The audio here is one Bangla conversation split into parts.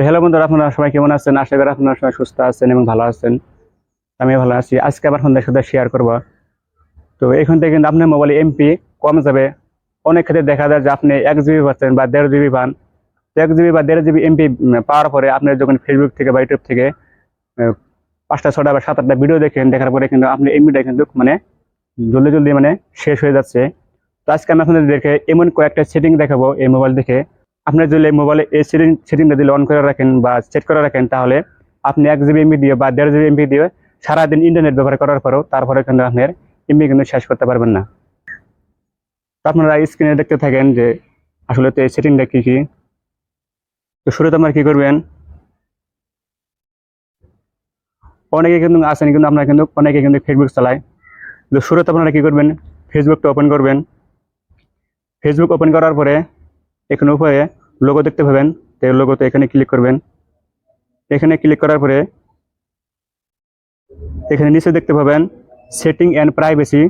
তো হ্যালো বন্ধুরা, আপনারা সবাই কেমন আছেন? আশা করি আপনারা সবাই সুস্থ আছেন এবং ভালো আছেন। আমি ভালো আছি। আজকে আবার আপনাদের সাথে শেয়ার করব। তো এখান থেকে কিন্তু আপনার মোবাইলে এমপি কম যাবে। অনেক ক্ষেত্রে দেখা যায় যে আপনি 1 জিবি পাচ্ছেন বা 1.5 জিবি পান। 1 জিবি বা 1.5 জিবি এমপি পাওয়ার পরে আপনি যখন ফেসবুক থেকে বা ইউটিউব থেকে 5টা 6টা বা 7-8টা ভিডিও দেখেন, দেখার পরে কিন্তু আপনি এমবিটা কিন্তু মানে জলদি জলদি মানে শেষ হয়ে যাচ্ছে। তো আজকে আমি আপনাদেরকে এমন কয়েকটা সেটিং দেখাবো এই মোবাইল দেখে। আপনি যদি মোবাইলে এই সেটিংটা দিলে অন করে রাখেন বা সেট করে রাখেন, তাহলে আপনি 1 জিবি এমবি দিয়ে বা 1.5 জিবি এমবি দিয়ে সারাদিন ইন্টারনেট ব্যবহার করার পরেও তারপরে কিন্তু আপনার এমবি কিন্তু শেষ করতে পারবেন না। তো আপনারা স্ক্রিনে দেখতে থাকেন যে আসলে তো এই সেটিংটা কি কি। তো শুরুতে আপনারা কি করবেন, অনেকে কিন্তু আছেন কিন্তু আপনারা কিন্তু অনেকে কিন্তু ফেসবুক চালায়। তো শুরুতে আপনারা কি করবেন, ফেসবুকটা ওপেন করবেন। ফেসবুক ওপেন করার পরে এখানে উপরে লোগো দেখতে পাবেন। তো লোগোতে এখানে ক্লিক করবেন। এখানে ক্লিক করার পরে এখানে নিচে দেখতে পাবেন সেটিং অ্যান্ড প্রাইভেসি।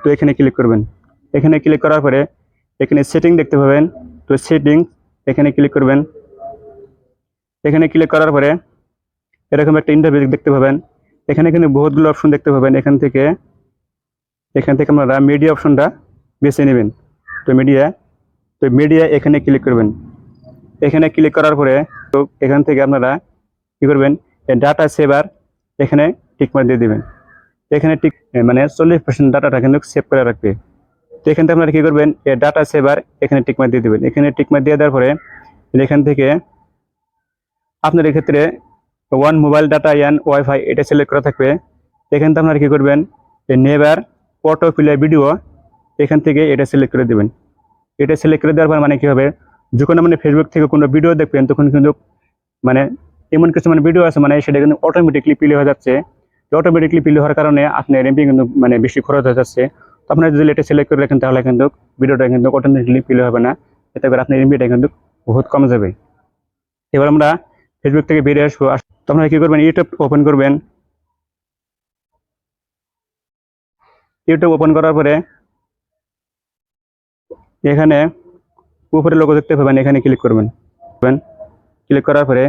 তো এখানে ক্লিক করবেন। এখানে ক্লিক করার পরে এখানে সেটিং দেখতে পাবেন। তো সেটিং এখানে ক্লিক করবেন। এখানে ক্লিক করার পরে এরকম একটা ইন্টারফেস দেখতে পাবেন। এখানে কিন্তু বহুতগুলো অপশন দেখতে পাবেন। এখান থেকে আপনারা মিডিয়া অপশনটা বেছে নেবেন। তো মিডিয়া এখানে ক্লিক করবেন। এখানে ক্লিক করার পরে তো এখান থেকে আপনারা কি করবেন, ডাটা সেভার এখানে টিকমার্ক দিয়ে দিবেন। এখানে টিক মানে 40% ডাটাটা কিন্তু সেভ করে রাখবে। তো এখান থেকে আপনারা কি করবেন, ডাটা সেভার এখানে টিকমার্ক দিয়ে দিবেন। এখানে টিকমার্ক দিয়ে দেওয়ার পরে এখান থেকে আপনার এক্ষেত্রে one mobile data and wifi এটা সিলেক্ট করা থাকবে। এখান থেকে আপনারা কি করবেন, নেভার অটো প্লে ভিডিও এখান থেকে এটা সিলেক্ট করে দেবেন। এটা সিলেক্ট করে দেওয়ার পর মানে কি হবে, যখন আপনি ফেসবুক থেকে কোনো ভিডিও দেখবেন তখন কিন্তু মানে এমন কিছু মানে ভিডিও আছে মানে সেটা কিন্তু অটোমেটিকলি প্লে হয়ে যাচ্ছে। অটোমেটিকলি প্লে হওয়ার কারণে আপনার এমবি কিন্তু মানে বেশি খরচ হয়ে যাচ্ছে। তো আপনারা যদি এটা সিলেক্ট করে রাখেন তাহলে কিন্তু ভিডিওটা কিন্তু অটোমেটিকলি প্লে হবে না। এতে করে আপনার এমবিটা কিন্তু বহুত কম যাবে। এবার আমরা ফেসবুক থেকে বেরিয়ে আসবো। তো আপনারা কি করবেন, ইউটিউব ওপেন করবেন। ইউটিউব ওপেন করার পরে এখানে উপরে লোগো দেখতে পাবেন, এখানে ক্লিক করবেন। ক্লিক করার পরে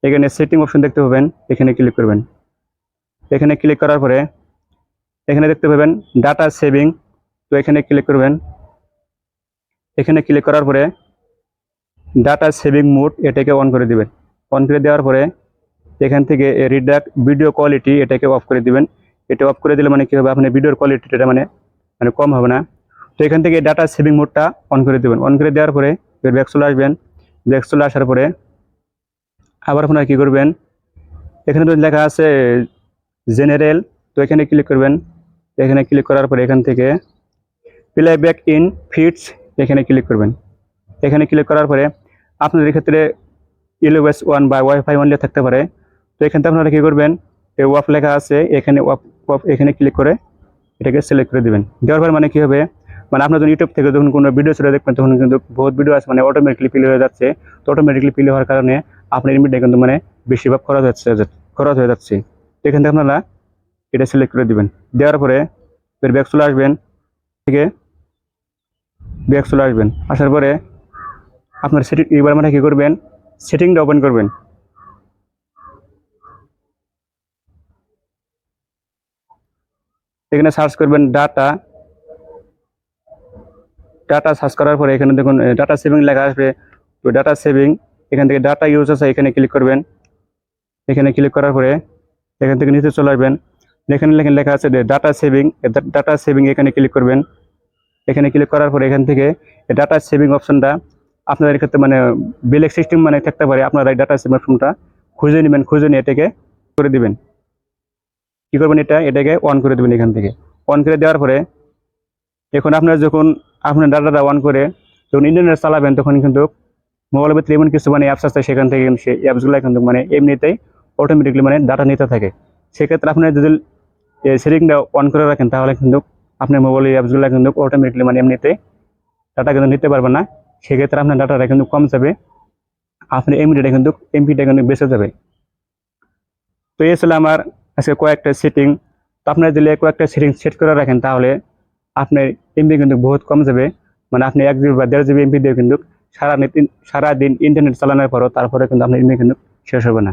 এখানে সেটিং অপশন দেখতে পাবেন, এখানে ক্লিক করবেন। এখানে ক্লিক করার পরে এখানে দেখতে পাবেন ডাটা সেভিং। তো এখানে ক্লিক করবেন। এখানে ক্লিক করার পরে ডাটা সেভিং মোড এটাকে অন করে দিবেন। অন করে দেওয়ার পরে এখান থেকে রিডাক্ট ভিডিও কোয়ালিটি এটাকে অফ করে দিবেন। এটা অফ করে দিলে মানে কি হবে, আপনার ভিডিওর কোয়ালিটিটা মানে মানে কম হবে না। তো এখান থেকে ডাটা সেভিং মোডটা অন করে দেবেন। অন করে দেওয়ার পরে ব্যাক চলে আসবেন। ব্যাক চলে আসার পরে আবার আপনারা কি করবেন, এখানে তো লেখা আছে জেনারেল। তো এখানে ক্লিক করবেন। এখানে ক্লিক করার পরে এখান থেকে প্লেব্যাক ইন ফিডস এখানে ক্লিক করবেন। এখানে ক্লিক করার পরে আপনাদের ক্ষেত্রে ইউএস ওয়ান বা ওয়াইফাই অনলি থাকতে পারে। তো এখান থেকে আপনারা কি করবেন, এই ওয়াফ লেখা আছে এখানে ওয়াফ এখানে ক্লিক করে এটাকে সিলেক্ট করে দিবেন। দেওয়ার পর মানে কি হবে, মানে আপনার যখন ইউটিউব থেকে যখন কোনো ভিডিও ছেড়ে দেখবেন তখন কিন্তু বহুত ভিডিও আছে মানে অটোমেটিকলি প্লে হয়ে যাচ্ছে। তো অটোমেটিকলি প্লে হওয়ার কারণে আপনার এমবিটা কিন্তু মানে বেশিরভাগ খরচ হয়ে যাচ্ছে। তো এখান থেকে আপনারা এটা সিলেক্ট করে দিবেন। দেওয়ার পরে ব্যাক চলে আসবেন। থেকে ব্যাক চলে আসবেন। আসার পরে আপনার সেটিং এবার মানে কি করবেন, সেটিংটা ওপেন করবেন। এখানে সার্চ করবেন ডাটা। ডাটা সার্চ করার পরে এখানে দেখুন ডাটা সেভিং লেখা আসবে। তো ডাটা সেভিং এখান থেকে ডাটা ইউজ আছে এখানে ক্লিক করবেন। এখানে ক্লিক করার পরে এখান থেকে নিচে চলে আসবেন। এখানে লেখা আছে ডাটা সেভিং। ডাটা সেভিং এখানে ক্লিক করবেন। এখানে ক্লিক করার পরে এখান থেকে ডাটা সেভিং অপশনটা আপনাদের ক্ষেত্রে মানে বেলেগ সিস্টেম মানে থাকতে পারে। আপনারা এই ডাটা সেভিং অপশনটা খুঁজে নেবেন, খুঁজে নিয়ে এটাকে করে দিবেন। কি করবেন, এটাকে অন করে দেবেন। এখান থেকে অন করে দেওয়ার পরে এখন আপনার যখন আপনার ডাটাটা অন করে যখন ইন্টারনেট চালাবেন তখন কিন্তু মোবাইলের ভিতরে এমন কিছু মানে অ্যাপস আছে, সেখান থেকে সেই অ্যাপসগুলো কিন্তু মানে এমনিতেই অটোমেটিকলি মানে ডাটা নিতে থাকে। সেক্ষেত্রে আপনার যদি সেটিংটা অন করে রাখেন তাহলে কিন্তু আপনার মোবাইলের অ্যাপসগুলো কিন্তু অটোমেটিকলি মানে এমনিতে ডাটা কিন্তু নিতে পারবে না। সেক্ষেত্রে আপনার ডাটাটা কিন্তু কম যাবে, আপনার এমপিটা কিন্তু বেঁচে যাবে। তো এই ছিল আমার আজকে কয়েকটা সেটিং। তো আপনার যদি কয়েকটা সেটিং সেট করে রাখেন তাহলে আপনার এমবি কিন্তু বহুত কম যাবে। মানে আপনি 1 জিবি বা 1.5 জিবি এমপি দিয়ে কিন্তু সারাদিন ইন্টারনেট চালানোর পরও তারপরে কিন্তু আপনার ইমেল কিন্তু শেষ হবে না।